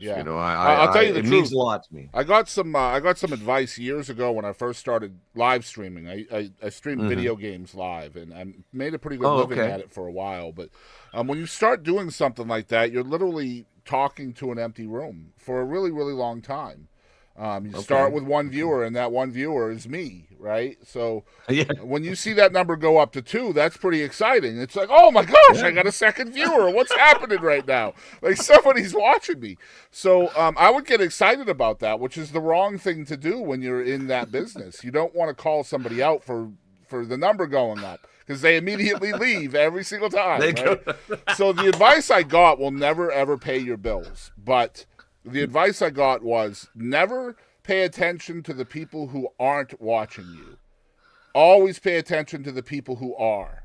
You Yeah, know, I'll tell you the it means truth. a lot to me. I got some advice years ago when I first started live streaming. I streamed Hmm. video games live, and I made a pretty good Oh, living okay. at it for a while. But when you start doing something like that, you're literally talking to an empty room for a really, really long time. You start Okay. with one Okay. viewer, and that one viewer is me, right? So Yeah. when you see that number go up to two, that's pretty exciting. It's like, oh my gosh, I Yeah. got a second viewer. What's happening right now? Like somebody's watching me. So I would get excited about that, which is the wrong thing to do when you're in that business. You don't want to call somebody out for the number going up because they immediately leave every single They time, go. right? So the advice I got will never ever pay your bills, but the advice I got was never pay attention to the people who aren't watching you. Always pay attention to the people who are.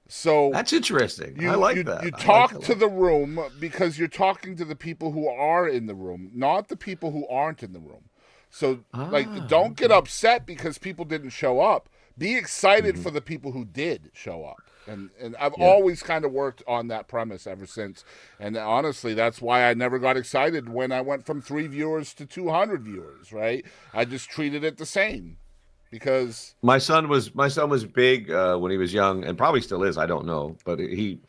So That's interesting. I you like you that. you I like talk that a to lot. the room because you're talking to the people who are in the room, not the people who aren't in the room. So like Ah, don't get okay. upset because people didn't show up. Be excited Hmm. for the people who did show up. And I've Yeah. always kind of worked on that premise ever since. And honestly, that's why I never got excited when I went from 3 viewers to 200 viewers, right? I just treated it the same because My son was big when he was young, and probably still is. I don't know, but he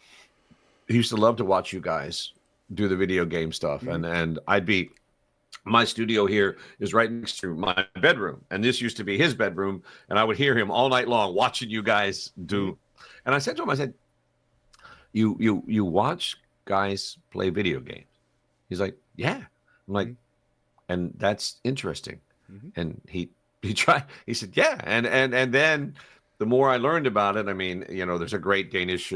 used to love to watch you guys do the video game stuff, mhm, and I'd be my studio here is right next to my bedroom, and this used to be his bedroom, and I would hear him all night long watching you guys mhm, do. And I said to him, I said, "You watch guys play video games?" He's like, "Yeah." I'm like, mhm, "And that's interesting." mhm. And he tried. He said, "Yeah." And then the more I learned about it, I mean, there's a great Danish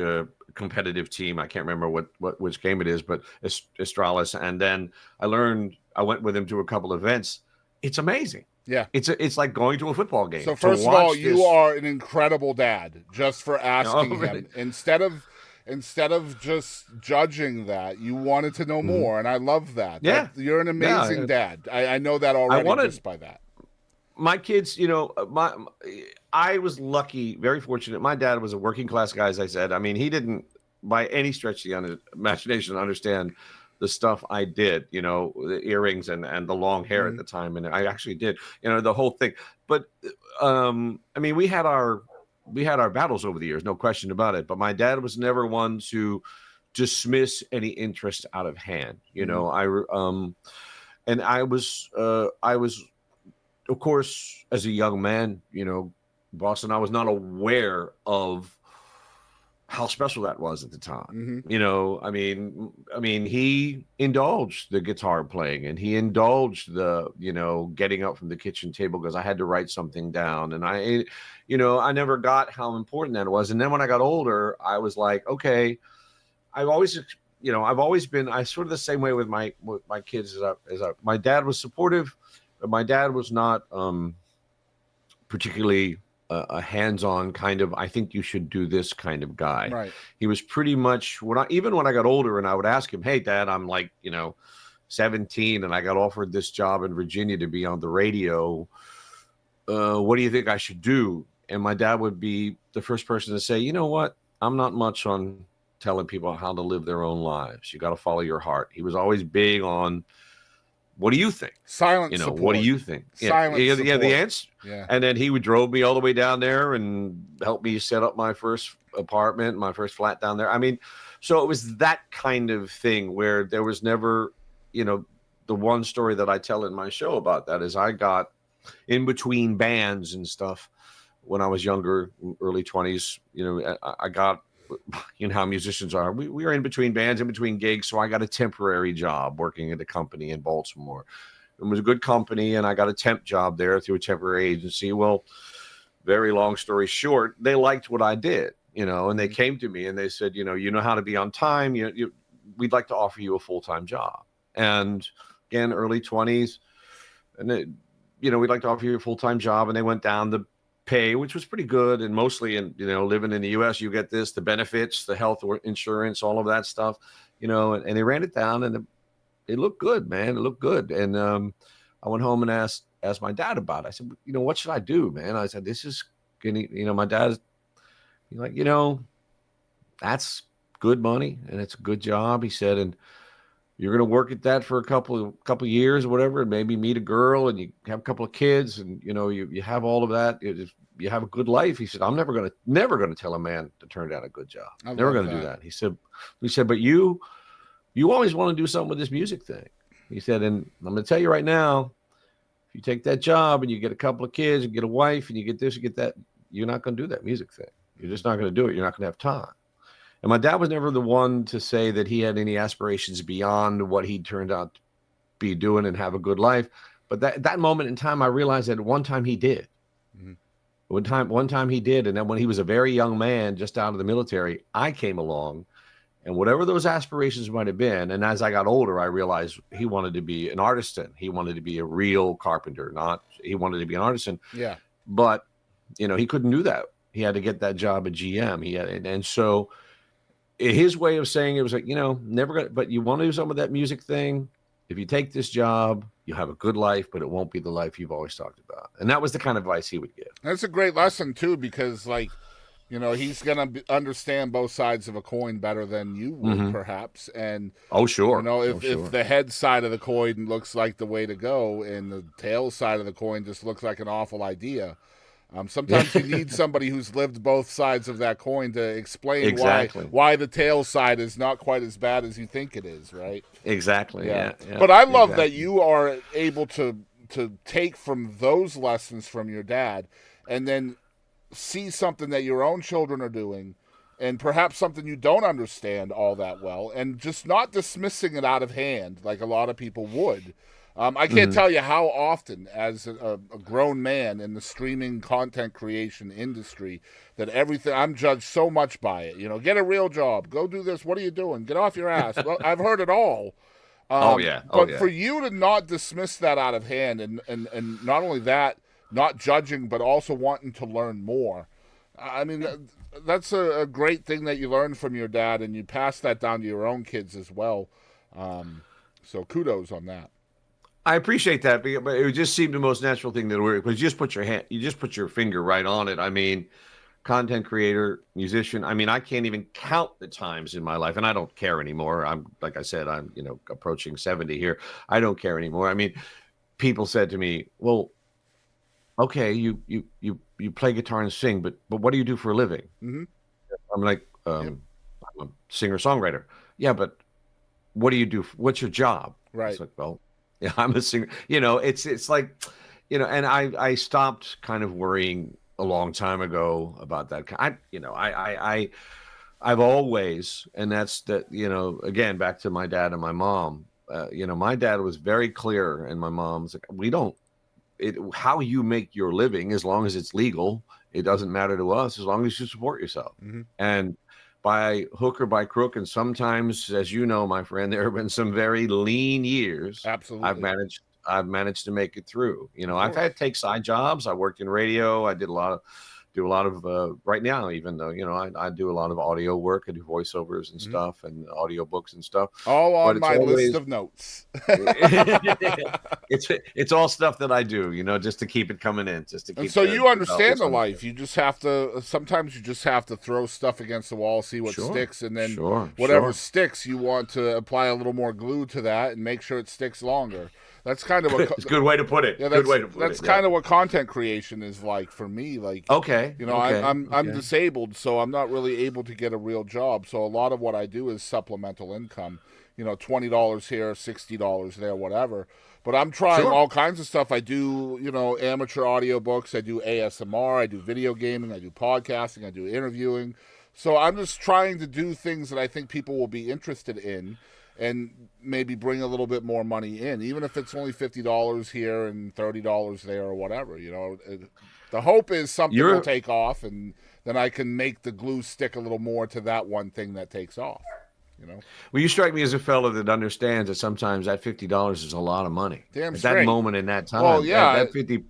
competitive team. I can't remember what which game it is, but Astralis. And then I learned. I went with him to a couple events. It's amazing. Yeah. It's like going to a football So game to first of all, watch you this. are an incredible dad just for Oh, asking really? him instead of just judging that. You wanted to know Hmm. more, and I love that. That Yeah, you're an yeah. amazing dad. I know that I already wanted just by that. my kids, I was lucky, very fortunate. My dad was a working class guy, as I said. I mean, he didn't by any stretch of the imagination understand the stuff I did, the earrings and the long hair at Mm-hmm. the time. And I actually did, the whole thing. But I mean, we had our battles over the years, no question about it. But my dad was never one to dismiss any interest out of hand. Mm-hmm. And I was of course, as a young man, Boston, I was not aware of how special that was at the time. Mm-hmm. I mean, he indulged the guitar playing, and he indulged the, getting up from the kitchen table because I had to write something down, and I never got how important that was. And then when I got older, I was like, okay, I've always, I've always been, I sort of the same way with my kids my dad was supportive, but my dad was not particularly a hands-on kind of I think you should do this kind of guy. Right. He was pretty much even when I got older and I would ask him, "Hey dad, I'm like, 17 and I got offered this job in Virginia to be on the radio. What do you think I should do?" And my dad would be the first person to say, "You know what? I'm not much on telling people how to live their own lives. You got to follow your heart." He was always big on, what do you think? Silent What do support. you think? Yeah, Silent yeah, yeah. The support. answer. Yeah. And then he would drove me all the way down there and help me set up my first apartment, my first flat down there. I mean, so it was that kind of thing where there was never, you know, the one story that I tell in my show about that is I got in between bands and stuff when I was younger, early 20s. I got, how musicians are. We were in between bands, in between gigs. So I got a temporary job working at a company in Baltimore. It was a good company, and I got a temp job there through a temporary agency. Well, very long story short, they liked what I did, and they Mm-hmm. came to me and they said, you know how to be on time. We'd like to offer you a full-time job. And again, early 20s, and we'd like to offer you a full-time job. And they went down the pay, which was pretty good. And mostly living in the US, you get the benefits, the health insurance, all of that stuff, and they ran it down, and it looked good, man. It looked good. And I went home and asked my dad about it. I said, what should I do, man? I said, this is gonna, my dad's like, that's good money and it's a good job. He said, and you're going to work at that for a couple years or whatever, and maybe meet a girl, and you have a couple of kids, and you have all of that. You have a good life. He said, I'm never gonna tell a man to turn down a good job. I Never love gonna do that. that. He said, but you always want to do something with this music thing. He said, and I'm gonna tell you right now, if you take that job and you get a couple of kids and get a wife and you get this, you get that, you're not gonna do that music thing. You're just not gonna do it. You're not gonna have time. And my dad was never the one to say that he had any aspirations beyond what he turned out to be doing and have a good life. But that moment in time, I realized that at one time he did. Mm-hmm. One time he did. And then when he was a very young man, just out of the military, I came along, and whatever those aspirations might have been. And as I got older, I realized he wanted to be an artisan. He wanted to be a real carpenter, he wanted to be an artisan. Yeah. But, he couldn't do that. He had to get that job at GM. And so his way of saying it was like, never gonna, but you want to do some of that music thing. If you take this job, you have a good life, but it won't be the life you've always talked about. And that was the kind of advice he would give. That's a great lesson too, because he's gonna understand both sides of a coin better than you would, perhaps. And oh, sure. If the head side of the coin looks like the way to go, and the tail side of the coin just looks like an awful idea, sometimes you need somebody who's lived both sides of that coin to explain exactly why the tail side is not quite as bad as you think it is, right? Exactly. Yeah. But I love that you are able to take from those lessons from your dad, and then see something that your own children are doing, and perhaps something you don't understand all that well, and just not dismissing it out of hand like a lot of people would. I can't tell you how often, as a grown man in the streaming content creation industry, that I'm judged so much by it. Get a real job. Go do this. What are you doing? Get off your ass. Well, I've heard it all. But for you to not dismiss that out of hand, and not only that, not judging, but also wanting to learn more. I mean, that's a great thing that you learned from your dad, and you pass that down to your own kids as well. So kudos on that. I appreciate that, but it just seemed the most natural thing to work, because you just put your finger right on it. I mean, content creator, musician. I mean, I can't even count the times in my life, and I don't care anymore. Like I said, I'm approaching 70 here. I don't care anymore. I mean, people said to me, "Well, okay, you play guitar and sing, but what do you do for a living?" Mm-hmm. I'm like, I'm a singer songwriter. Yeah, but what do you do? What's your job? Right. It's like, well, yeah, I'm a singer. It's like, and I stopped kind of worrying a long time ago about that. I've always, and that's that, again, back to my dad and my mom, my dad was very clear, and my mom's like, how you make your living, as long as it's legal, it doesn't matter to us, as long as you support yourself. Mm-hmm. And by hook or by crook, and sometimes, as you know, my friend, there have been some very lean years. Absolutely. I've managed to make it through. I've had to take side jobs. I worked in radio. I do a lot of right now, even though, I do a lot of audio work. I do voiceovers and stuff, and audio books and stuff. All on my list of notes. It's all stuff that I do, just to keep it coming in, just to keep. And so you understand the life. You just have to. Sometimes you just have to throw stuff against the wall, see what sticks, and then whatever sticks, you want to apply a little more glue to that and make sure it sticks longer. That's kind of it's a good way to put it. Yeah, that's kind of what content creation is like for me. Like, I'm disabled, so I'm not really able to get a real job. So a lot of what I do is supplemental income. $20 here, $60 there, whatever. But I'm trying all kinds of stuff. I do, amateur audiobooks. I do ASMR. I do video gaming. I do podcasting. I do interviewing. So I'm just trying to do things that I think people will be interested in, and maybe bring a little bit more money in, even if it's only $50 here and $30 there or whatever. The hope is something will take off, and then I can make the glue stick a little more to that one thing that takes off. Well, you strike me as a fellow that understands that sometimes that $50 is a lot of money. Damn at straight. That moment in that time. Well, yeah. That 50,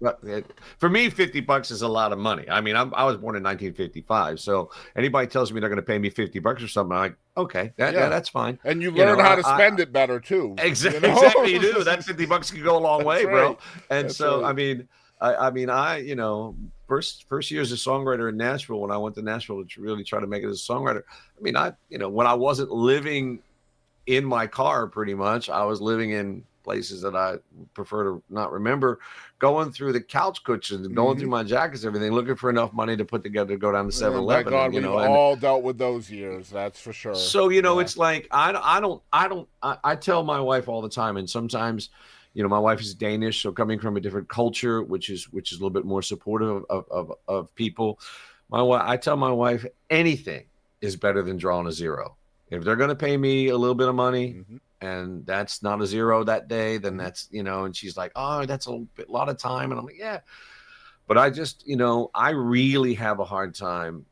for me, $50 is a lot of money. I mean, I was born in 1955, so anybody tells me they're going to pay me $50 or something, I'm like, okay, that's fine. And you learn how to spend it better too. Exactly, exactly. You do. That $50 can go a long way, bro. And that's so, right. I mean, first year as a songwriter in Nashville, when I went to Nashville to really try to make it as a songwriter, when I wasn't living in my car pretty much. I was living in places that I prefer to not remember, going through the couch cushions and going through my jackets, everything, looking for enough money to put together to go down to 7-Eleven. By God, and, we've and all dealt with those years. That's for sure. so, it's like, I tell my wife all the time. And sometimes, my wife is Danish, so coming from a different culture, which is a little bit more supportive of people. I tell my wife anything is better than drawing a zero. If they're going to pay me a little bit of money and that's not a zero that day, then that's, and she's like, oh, that's a lot of time. And I'm like, yeah. But I just, I really have a hard time,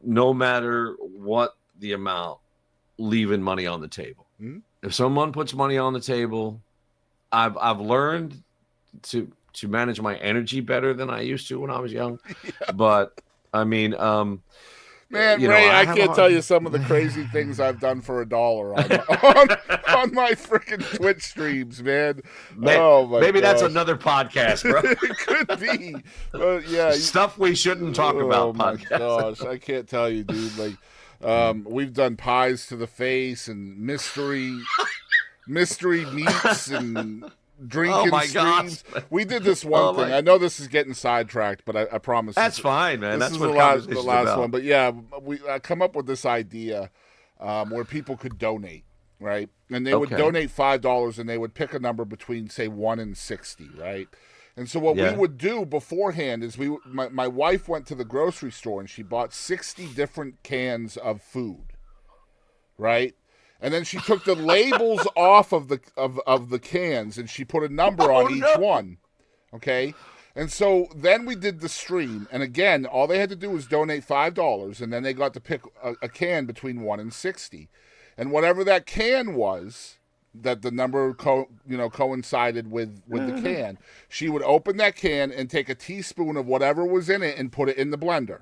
no matter what the amount, leaving money on the table. If someone puts money on the table, I've learned to manage my energy better than I used to when I was young. But I mean, man, Ray, I can't tell you some of the crazy things I've done for $1 on my freaking Twitch streams, man. Maybe that's another podcast, bro. It could be. Yeah, stuff we shouldn't talk about. Podcast. Oh my gosh, I can't tell you, dude. Like, we've done pies to the face and mystery meats and drinking streams. We did this one thing. I know this is getting sidetracked, but I promise. That's fine, man. That's what the last one. But yeah, I come up with this idea where people could donate, right? And they would donate $5, and they would pick a number between, say, 1 and 60, right? And so what we would do beforehand is my wife went to the grocery store and she bought 60 different cans of food, right? And then she took the labels off of the cans and she put a number on each one. Okay? And so then we did the stream. And again, all they had to do was donate $5, and then they got to pick a can between 1 and 60. And whatever that can was, that the number coincided with the can, she would open that can and take a teaspoon of whatever was in it and put it in the blender.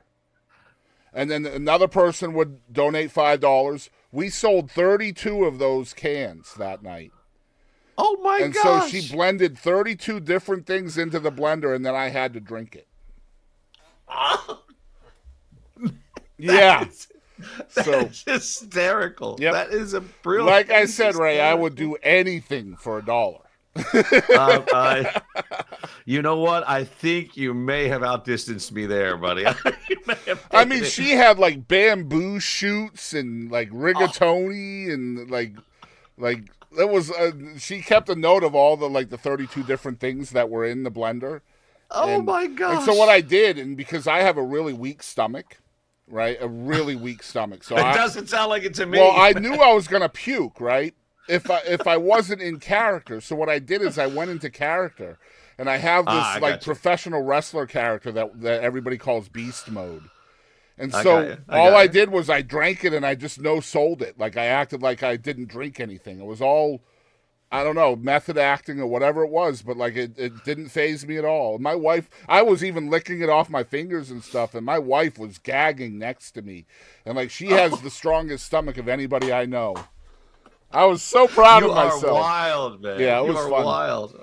And then another person would donate $5. We sold 32 of those cans that night. Oh my gosh. And so she blended 32 different things into the blender, and then I had to drink it. Yeah. That's hysterical. Yep. That is a brilliant. Like I said, Ray, I would do anything for $1. You know what? I think you may have outdistanced me there, buddy. I mean, she had like bamboo shoots and like rigatoni and like it was. She kept a note of all the 32 different things that were in the blender. Oh my gosh! And so what I did, and because I have a really weak stomach, right? A really weak stomach. So it doesn't sound like it to me. Well, I knew I was gonna puke, right? If I wasn't in character. So what I did is I went into character, and I have this professional wrestler character that everybody calls Beast Mode. And so all I did was I drank it and I just no-sold it. Like I acted like I didn't drink anything. It was all, I don't know, method acting or whatever it was, but like it didn't faze me at all. My wife, I was even licking it off my fingers and stuff, and my wife was gagging next to me. And like she has the strongest stomach of anybody I know. I was so proud of myself. You are wild, man. Yeah, it was fun. Wild.